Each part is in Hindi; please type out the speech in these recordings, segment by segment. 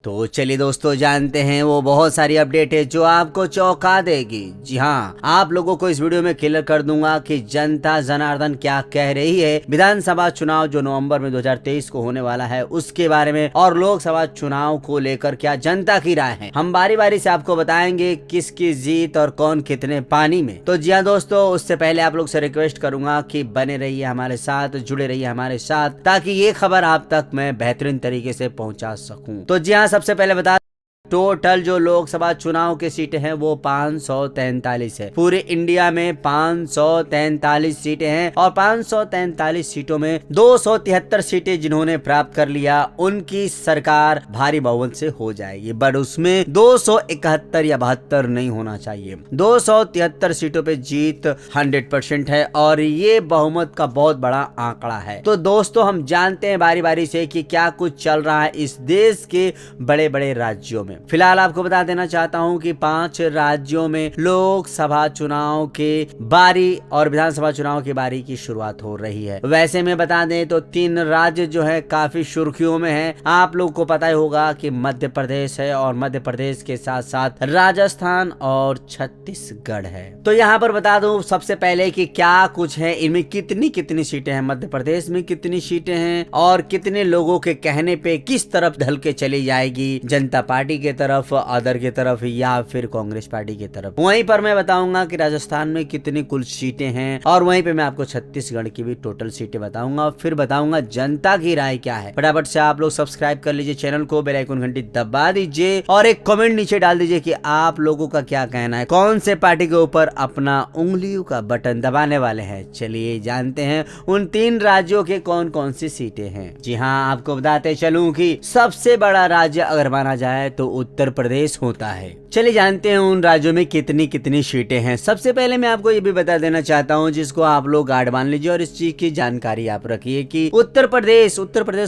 तो चलिए दोस्तों, जानते हैं वो बहुत सारी अपडेट है जो आपको चौंका देगी। जी हाँ, आप लोगों को इस वीडियो में क्लियर कर दूंगा कि जनता जनार्दन क्या कह रही है विधानसभा चुनाव जो नवंबर में 2023 को होने वाला है उसके बारे में, और लोकसभा चुनाव को लेकर क्या जनता की राय है। हम बारी बारी से आपको बताएंगे किसकी जीत और कौन कितने पानी में। तो जी हाँ दोस्तों, उससे पहले आप लोग से रिक्वेस्ट करूंगा कि बने रहिए हमारे साथ, जुड़े रहिए हमारे साथ, ताकि ये खबर आप तक मैं बेहतरीन तरीके से पहुंचा सकूं। तो जी हाँ, सबसे पहले बता टोटल जो लोकसभा चुनाव की सीटें हैं वो 543 है। पूरे इंडिया में 543 सीटें हैं और 543 सीटों में 273 सीटें जिन्होंने प्राप्त कर लिया उनकी सरकार भारी बहुमत से हो जाएगी। बट उसमें 271 या 72 नहीं होना चाहिए। 273 सीटों पे जीत 100% है और ये बहुमत का बहुत बड़ा आंकड़ा है। तो दोस्तों, हम जानते हैं बारी बारी से कि क्या कुछ चल रहा है इस देश के बड़े बड़े राज्यों में। फिलहाल आपको बता देना चाहता हूं कि 5 राज्यों में लोकसभा चुनाव के बारी और विधानसभा चुनाव की बारी की शुरुआत हो रही है। वैसे में बता दें तो 3 राज्य जो है काफी सुर्खियों में है। आप लोग को पता ही होगा कि मध्य प्रदेश है और मध्य प्रदेश के साथ साथ राजस्थान और छत्तीसगढ़ है। तो यहाँ पर बता दूं सबसे पहले कि क्या कुछ है, इनमें कितनी कितनी सीटें हैं, मध्य प्रदेश में कितनी सीटें हैं और कितने लोगों के कहने पे किस तरफ ढल के चली जाएगी, जनता पार्टी के तरफ, अदर के तरफ या फिर कांग्रेस पार्टी की तरफ। वहीं पर मैं बताऊंगा कि राजस्थान में कितनी कुल सीटें हैं और वहीं पे मैं आपको छत्तीसगढ़ की भी टोटल सीटें बताऊंगा। फिर बताऊंगा जनता की राय क्या है। फटाफट से आप लोग सब्सक्राइब कर लीजिए चैनल को, बेल आइकन घंटी दबा दीजिए और एक कमेंट नीचे डाल दीजिए कि आप लोगों का क्या कहना है, कौन से पार्टी के ऊपर अपना उंगलियों का बटन दबाने वाले हैं। चलिए जानते हैं उन 3 राज्यों के कौन कौन सी सीटें हैं। जी हाँ, आपको बताते चलूं कि सबसे बड़ा राज्य अगर माना जाए तो उत्तर प्रदेश होता है। चलिए जानते हैं उन राज्यों में कितनी कितनी सीटें हैं। सबसे पहले मैं आपको ये भी बता देना चाहता हूं, जिसको आप लोग गार्ड मान लीजिए और इस चीज की जानकारी आप रखिए कि उत्तर प्रदेश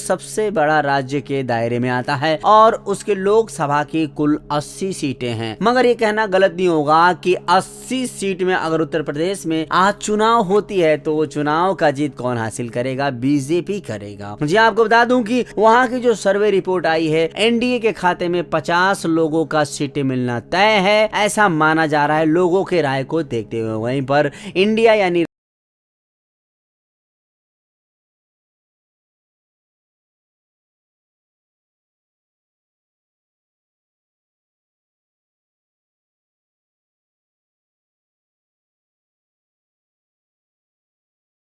सबसे बड़ा राज्य के दायरे में आता है और उसके लोकसभा की कुल 80 सीटें हैं। मगर ये कहना गलत नहीं होगा कि 80 सीट में अगर उत्तर प्रदेश में आज चुनाव होती है तो वो चुनाव का जीत कौन हासिल करेगा? बीजेपी करेगा। जी आपको बता दूं कि वहां की जो सर्वे रिपोर्ट आई है, एनडीए के खाते में 50 लोगों का सीटें मिलना तय है, ऐसा माना जा रहा है लोगों के राय को देखते हुए। वहीं पर इंडिया यानी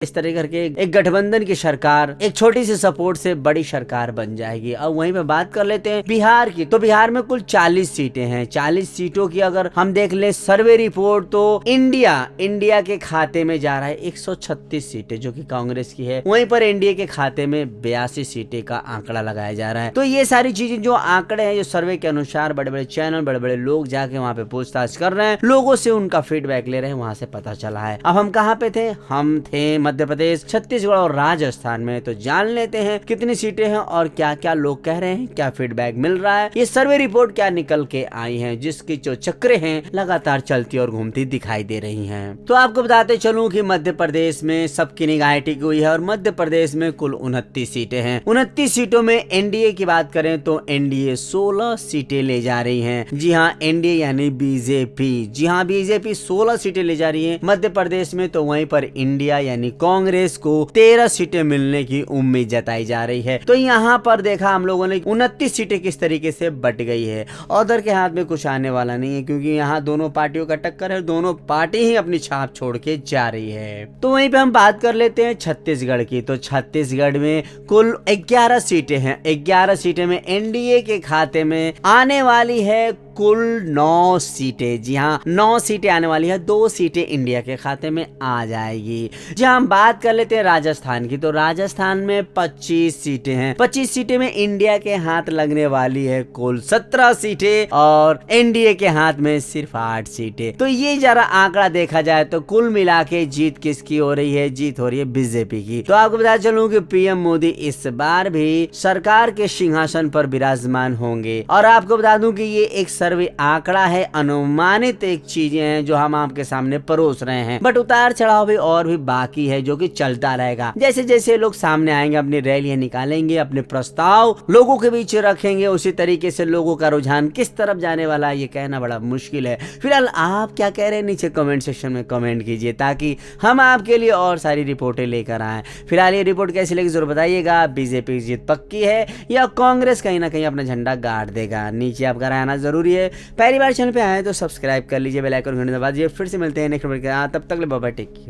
इस तरह करके एक गठबंधन की सरकार एक छोटी सी सपोर्ट से बड़ी सरकार बन जाएगी। अब वहीं पे बात कर लेते हैं बिहार की। तो बिहार में कुल 40 सीटें हैं। 40 सीटों की अगर हम देख ले सर्वे रिपोर्ट तो इंडिया के खाते में जा रहा है 136 सीटें जो कि कांग्रेस की है। वहीं पर एनडीए के खाते में 82 सीटें का आंकड़ा लगाया जा रहा है। तो ये सारी चीजें जो आंकड़े हैं, जो सर्वे के अनुसार बड़े बड़े चैनल, बड़े बड़े लोग जाके वहाँ पे पूछताछ कर रहे हैं, लोगों से उनका फीडबैक ले रहे हैं, वहां से पता चला है। अब हम कहाँ पे थे? हम थे मध्य प्रदेश, छत्तीसगढ़ और राजस्थान में। तो जान लेते हैं कितनी सीटें हैं और क्या क्या लोग कह रहे हैं, क्या फीडबैक मिल रहा है, ये सर्वे रिपोर्ट क्या निकल के आई है, जिसकी जो चक्रे हैं लगातार चलती और घूमती दिखाई दे रही हैं। तो आपको बताते चलूं कि मध्य प्रदेश में सबकी निगाहें टिकी हुई है और मध्य प्रदेश में कुल 29 सीटें हैं। 29 सीटों में एनडीए की बात करें तो एनडीए 16 सीटें ले जा रही है। जी हाँ, एनडीए यानी बीजेपी। जी हाँ, बीजेपी 16 सीटें ले जा रही है मध्य प्रदेश में। तो वहीं पर इंडिया यानी कांग्रेस को 13 सीटें मिलने की उम्मीद जताई जा रही है। तो यहाँ पर देखा हम लोगों ने 29 सीटें किस तरीके से बट गई है। उधर के हाथ में कुछ आने वाला नहीं है, क्योंकि यहाँ दोनों पार्टियों का टक्कर है, दोनों पार्टी ही अपनी छाप छोड़ के जा रही है। तो वहीं पे हम बात कर लेते हैं छत्तीसगढ़ की। तो छत्तीसगढ़ में कुल 11 सीटें हैं। 11 सीटें में एनडीए के खाते में आने वाली है कुल 9 सीटें। जी हाँ, 9 सीटें आने वाली है, 2 सीटें इंडिया के खाते में आ जाएगी। जी हम बात कर लेते हैं राजस्थान की। तो राजस्थान में 25 सीटें हैं। 25 सीटें में इंडिया के हाथ लगने वाली है कुल 17 सीटें और एनडीए के हाथ में सिर्फ 8 सीटें। तो ये जरा आंकड़ा देखा जाए तो कुल मिला के जीत किसकी हो रही है? जीत हो रही है बीजेपी की। तो आपको बता चलूं कि पीएम मोदी इस बार भी सरकार के सिंहासन पर विराजमान होंगे और आपको बता दूं कि ये एक सर्वे आंकड़ा है, अनुमानित एक चीजें हैं जो हम आपके सामने परोस रहे हैं, बट उतार चढ़ाव भी और भी बाकी है जो कि चलता रहेगा। जैसे जैसे लोग सामने आएंगे, अपनी रैलियां निकालेंगे, अपने प्रस्ताव लोगों के बीच रखेंगे, उसी तरीके से लोगों का रुझान किस तरफ जाने वाला है ये कहना बड़ा मुश्किल है। फिलहाल आप क्या कह रहे हैं नीचे कमेंट सेक्शन में कमेंट कीजिए ताकि हम आपके लिए और सारी रिपोर्टें लेकर आए। फिलहाल ये रिपोर्ट कैसी लगी जरूर बताइएगा। बीजेपी की जीत पक्की है या कांग्रेस कहीं ना कहीं अपना झंडा गाड़ देगा? नीचे आपका राय आना जरूरी है। पहली बार चैनल पे आए तो सब्सक्राइब कर लीजिए, बेल आइकन घंटी दबा दीजिए। फिर से मिलते हैं नेक्स्ट वीडियो के साथ, तब तक ले बाय बाय, टेक केयर।